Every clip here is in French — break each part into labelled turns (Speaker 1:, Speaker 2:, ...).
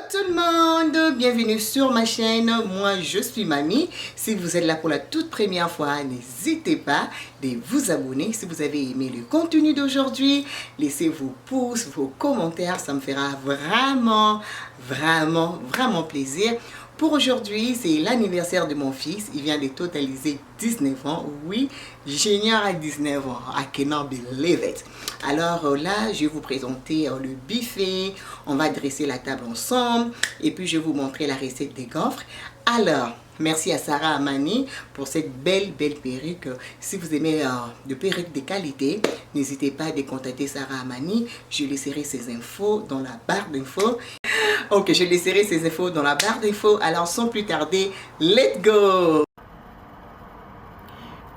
Speaker 1: tout le monde, bienvenue sur ma chaîne. Moi je suis Mamie. Si vous êtes là pour la toute première fois, n'hésitez pas de vous abonner. Si vous avez aimé le contenu d'aujourd'hui, laissez vos pouces, vos commentaires, ça me fera vraiment plaisir. Pour aujourd'hui, c'est l'anniversaire de mon fils. Il vient de totaliser 19 ans. Oui, junior à 19 ans. I cannot believe it. Alors là, je vais vous présenter le buffet. On va dresser la table ensemble. Et puis, je vais vous montrer la recette des gaufres. Alors, merci à Sarah Amani pour cette belle perruque. Si vous aimez de perruques de qualité, n'hésitez pas à contacter Sarah Amani. Je laisserai ses infos dans la barre d'infos. Ok, je laisserai ces infos dans la barre d'infos. Alors, sans plus tarder, let's go!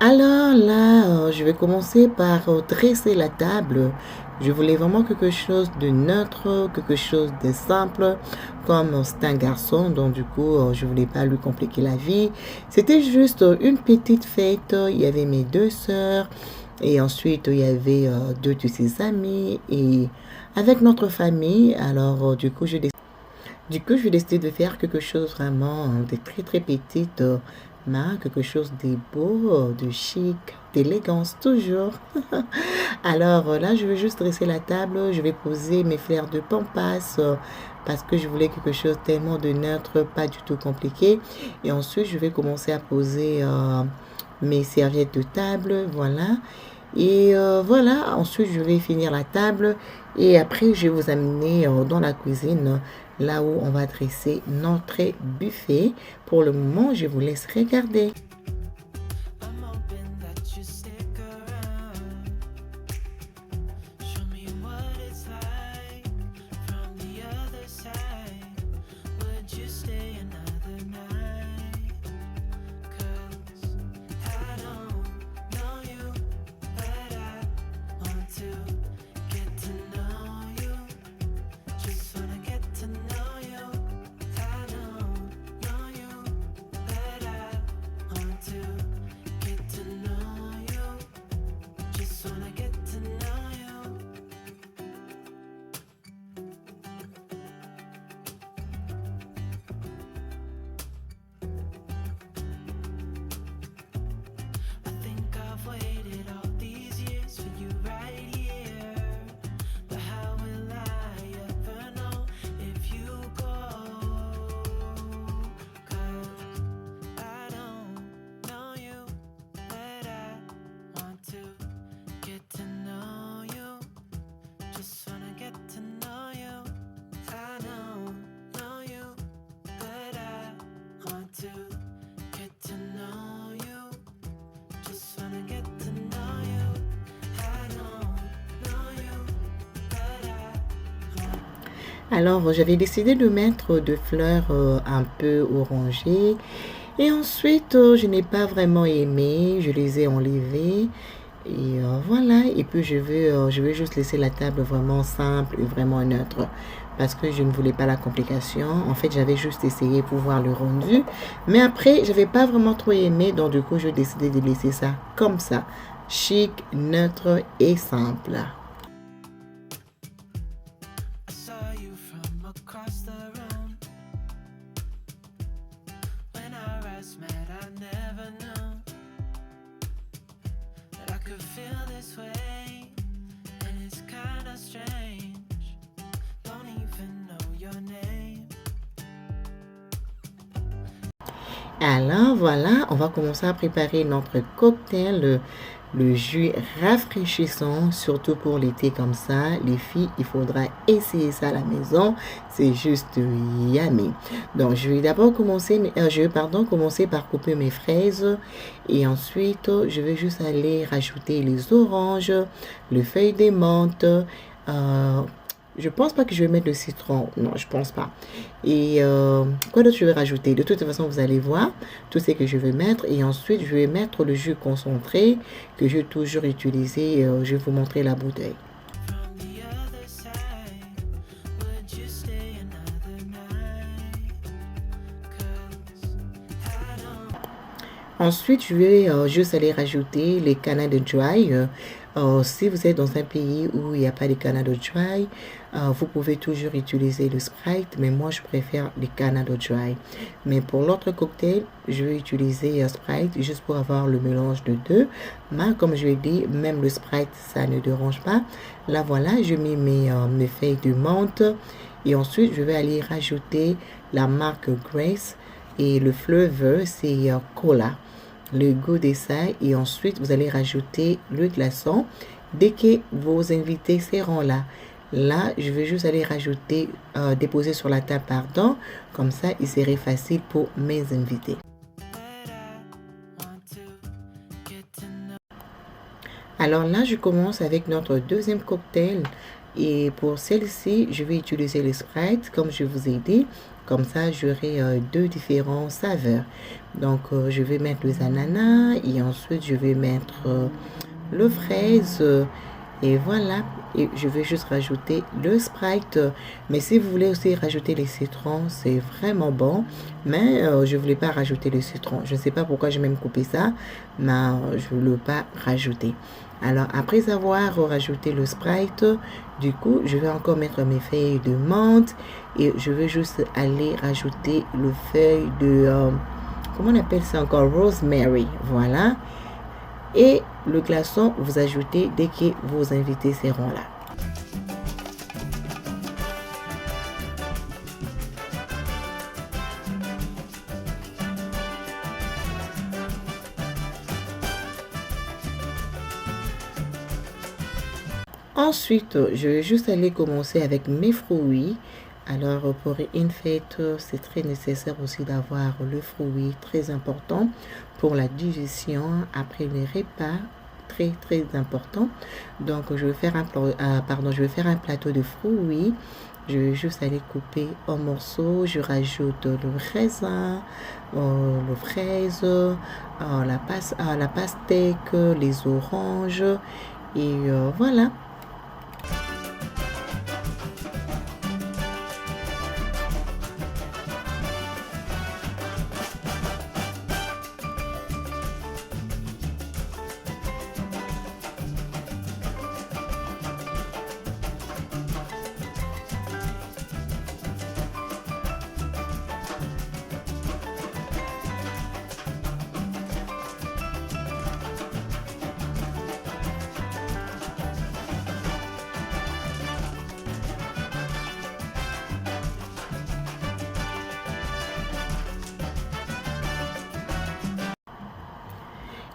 Speaker 1: Alors là, je vais commencer par dresser la table. Je voulais vraiment quelque chose de neutre, quelque chose de simple, comme c'est un garçon, donc du coup, je voulais pas lui compliquer la vie. C'était juste une petite fête. Il y avait mes deux sœurs et ensuite il y avait deux de ses amis et avec notre famille. Alors du coup, je vais décider de faire quelque chose vraiment de très petite, quelque chose de beau, de chic, d'élégance toujours. Alors là, je vais juste dresser la table, je vais poser mes fleurs de pampas parce que je voulais quelque chose tellement de neutre, pas du tout compliqué. Et ensuite, je vais commencer à poser mes serviettes de table, voilà. Et voilà, ensuite je vais finir la table et après je vais vous amener dans la cuisine, là où on va dresser notre buffet. Pour le moment, je vous laisse regarder. Alors, j'avais décidé de mettre des fleurs un peu orangées. Et ensuite, je n'ai pas vraiment aimé. Je les ai enlevées. Et voilà. Et puis, je vais juste laisser la table vraiment simple et vraiment neutre. Parce que je ne voulais pas la complication. En fait, j'avais juste essayé pour voir le rendu. Mais après, je n'avais pas vraiment trop aimé. Donc, du coup, j'ai décidé de laisser ça comme ça. Chic, neutre et simple. Alors voilà, on va commencer à préparer notre cocktail, le jus rafraîchissant, surtout pour l'été comme ça. Les filles, il faudra essayer ça à la maison, c'est juste yummy. Donc je vais d'abord commencer, commencer par couper mes fraises et ensuite je vais juste aller rajouter les oranges, les feuilles de menthe. Je pense pas que je vais mettre le citron. Non, je pense pas. Et quoi d'autre je vais rajouter? De toute façon, vous allez voir tout ce que je vais mettre. Et ensuite, je vais mettre le jus concentré que j'ai toujours utilisé. Je vais vous montrer la bouteille. Ensuite, je vais juste aller rajouter les Canada Dry. Si vous êtes dans un pays où il n'y a pas de Canada Dry, vous pouvez toujours utiliser le Sprite, mais moi je préfère les Canada Dry. Mais pour l'autre cocktail, je vais utiliser Sprite juste pour avoir le mélange de deux. Mais comme je l'ai dit, même le Sprite, ça ne dérange pas. Là voilà, je mets mes feuilles de menthe et ensuite je vais aller rajouter la marque Grace et le flavor c'est cola, le goût de ça, et ensuite vous allez rajouter le glaçon dès que vos invités seront là. Là, je vais juste aller rajouter, déposer sur la table, pardon, comme ça il serait facile pour mes invités. Alors là, je commence avec notre deuxième cocktail. Et pour celle-ci, je vais utiliser le Sprite, comme je vous ai dit. Comme ça, j'aurai deux différents saveurs. Donc, je vais mettre les ananas et ensuite, je vais mettre le fraise. Et voilà, et je vais juste rajouter le Sprite. Mais si vous voulez aussi rajouter les citrons, c'est vraiment bon. Mais je ne voulais pas rajouter le citron. Je ne sais pas pourquoi j'ai même coupé ça, mais je ne voulais pas rajouter. Alors, après avoir rajouté le Sprite, du coup, je vais encore mettre mes feuilles de menthe et je vais juste aller rajouter le feuille de, comment on appelle ça encore, rosemary, voilà. Et le glaçon, vous ajoutez dès que vos invités seront là. Ensuite, je vais juste aller commencer avec mes fruits. Alors, pour une fête, c'est très nécessaire aussi d'avoir le fruit, très important pour la digestion après les repas, très très important. Donc, je vais faire un plateau de fruits. Je vais juste aller couper en morceaux. Je rajoute le raisin, le fraise, la pastèque, les oranges et voilà.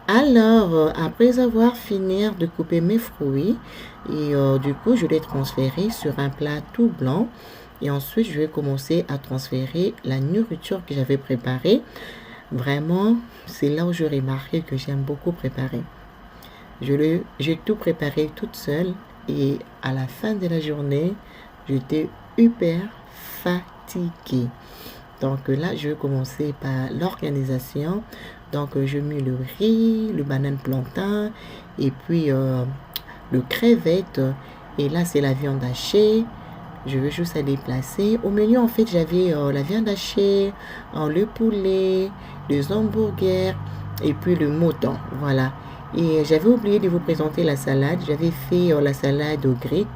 Speaker 1: Alors, après avoir fini de couper mes fruits, et du coup, je les transférer sur un plat tout blanc. Et ensuite, je vais commencer à transférer la nourriture que j'avais préparée. Vraiment, c'est là où je remarqué que j'aime beaucoup préparer. J'ai tout préparé toute seule et à la fin de la journée, j'étais hyper fatiguée. Donc là, je vais commencer par l'organisation. Donc, je mets le riz, le banane plantain et puis le crevette. Et là, c'est la viande hachée. Je vais juste aller placer. Au menu, en fait, j'avais la viande hachée, le poulet, les hamburgers et puis le mouton. Voilà. Et j'avais oublié de vous présenter la salade. J'avais fait la salade au grec,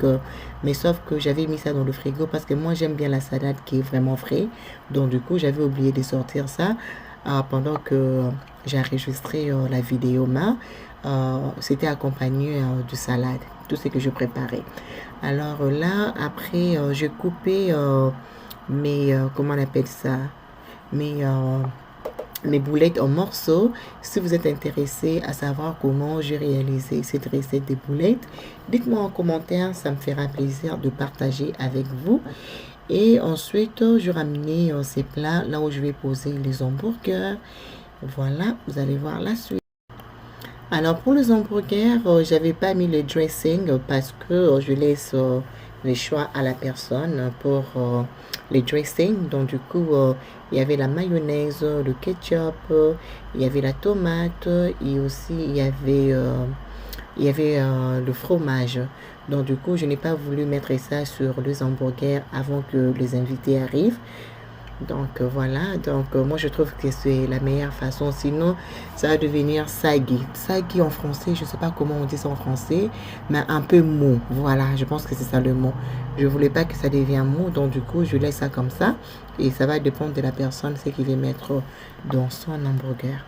Speaker 1: mais sauf que j'avais mis ça dans le frigo parce que moi, j'aime bien la salade qui est vraiment frais. Donc, du coup, j'avais oublié de sortir ça pendant que j'ai enregistré la vidéo. Mais c'était accompagné de salade, tout ce que je préparais. Alors là, après, j'ai coupé comment on appelle ça, mes, mes boulettes en morceaux. Si vous êtes intéressé à savoir comment j'ai réalisé cette recette des boulettes, dites-moi en commentaire, ça me fera plaisir de partager avec vous. Et ensuite, je ramenais ces plats là où je vais poser les hamburgers. Voilà, vous allez voir la suite. Alors pour les hamburgers, j'avais pas mis le dressing parce que je laisse les choix à la personne pour les dressings. Donc du coup, il y avait la mayonnaise, le ketchup, il y avait la tomate et aussi il y avait le fromage. Donc du coup, je n'ai pas voulu mettre ça sur les hamburgers avant que les invités arrivent. Donc voilà, donc moi je trouve que c'est la meilleure façon. Sinon, ça va devenir sagui. Sagui en français, je ne sais pas comment on dit ça en français, mais un peu mou. Voilà, je pense que c'est ça le mot. Je voulais pas que ça devienne mou, donc du coup, je laisse ça comme ça. Et ça va dépendre de la personne, ce qu'il veut mettre dans son hamburger.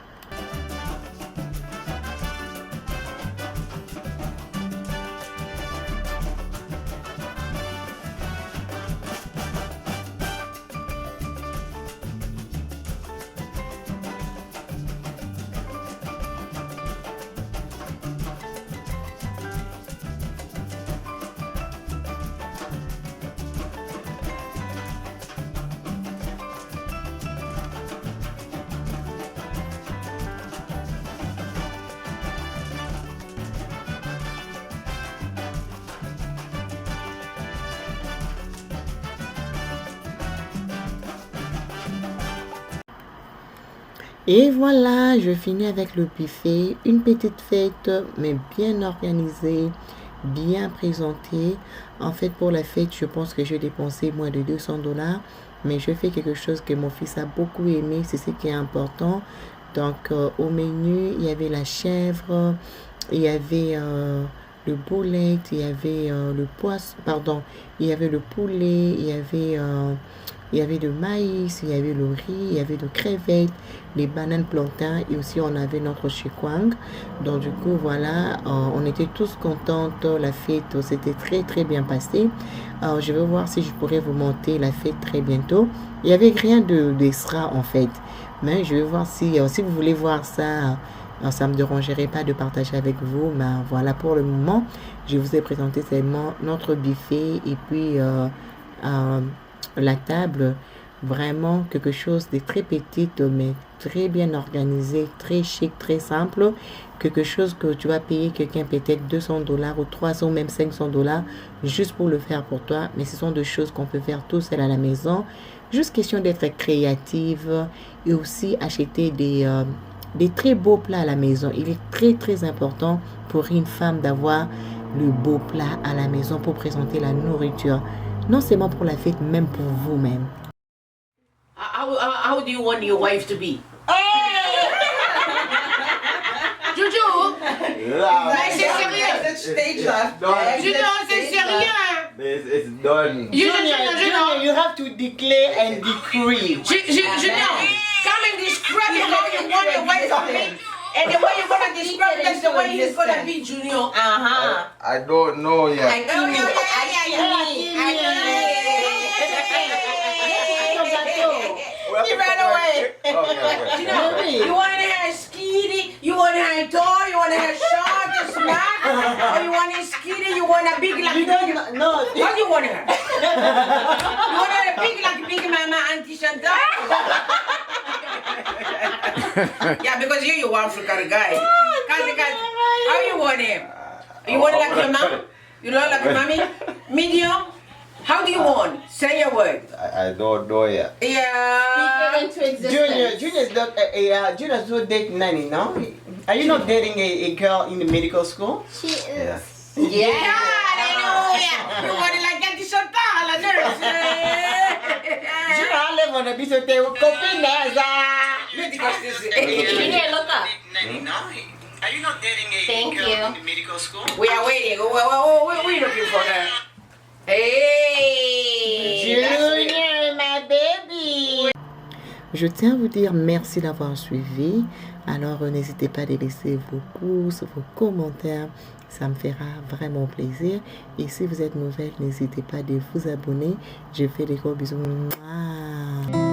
Speaker 1: Et voilà, je finis avec le buffet. Une petite fête, mais bien organisée, bien présentée. En fait, pour la fête, je pense que j'ai dépensé moins de 200 $. Mais je fais quelque chose que mon fils a beaucoup aimé. C'est ce qui est important. Donc, au menu, il y avait la chèvre, il y avait le boulet, il y avait le poisson, pardon, il y avait le poulet, il y avait le maïs, il y avait le riz, il y avait le crevette, les bananes plantains et aussi on avait notre chikwang. Donc du coup voilà, on était tous contentes, la fête s'était très très bien passée. Alors je vais voir si je pourrais vous monter la fête très bientôt. Il n'y avait rien d'extra en fait, mais je vais voir si vous voulez voir ça. Alors, ça ne me dérangerait pas de partager avec vous, mais voilà, pour le moment, je vous ai présenté seulement notre buffet et puis la table, vraiment quelque chose de très petite, mais très bien organisé, très chic, très simple. Quelque chose que tu vas payer quelqu'un peut-être 200 $ ou 300 ou même 500 $ juste pour le faire pour toi. Mais ce sont des choses qu'on peut faire tout seul à la maison. Juste question d'être créative et aussi acheter des très beaux plats à la maison. Il est très très important pour une femme d'avoir le beau plat à la maison pour présenter la nourriture. Non seulement pour la fête, même pour vous-même.
Speaker 2: How do you want your wife to be? Juju, c'est sérieux. Junior, c'est sérieux.
Speaker 3: It's done.
Speaker 1: Junior, you have to declare and decree.
Speaker 2: Junior, come and describe how you want your wife to be. And the way you're gonna describe that's the way he's gonna be, Junior.
Speaker 3: I don't know yet.
Speaker 2: He ran away.
Speaker 3: Okay.
Speaker 2: You want her skinny, you want her tall, you want her short and smart, or you want her skinny, you want her big like
Speaker 1: You don't know.
Speaker 2: What do you want her? You want her big like Big Mama Auntie Chantal? Yeah, because you're African guy. How you want him? You want it like your mom? You know like your mommy? Medium? How do you want? Say a word.
Speaker 3: I don't know yet.
Speaker 2: Yeah.
Speaker 1: Junior's not dating nanny, no? Are you not dating a girl in the medical school?
Speaker 4: She is.
Speaker 3: Yeah.
Speaker 2: Yeah. Hallelujah. You want it like Auntie Chantal, a nurse.
Speaker 1: Junior, enlève mon habit sur tes copines,
Speaker 4: Junior, look up.
Speaker 1: Are you not dating a
Speaker 4: Thank
Speaker 1: girl
Speaker 4: you.
Speaker 1: in the medical school?
Speaker 2: We are waiting. We're looking for her. Hey.
Speaker 1: Junior, my baby. Je tiens à vous dire merci d'avoir suivi. Alors, n'hésitez pas à laisser vos pouces, vos commentaires. Ça me fera vraiment plaisir. Et si vous êtes nouvelle, n'hésitez pas à vous abonner. Je fais des gros bisous. Mouah.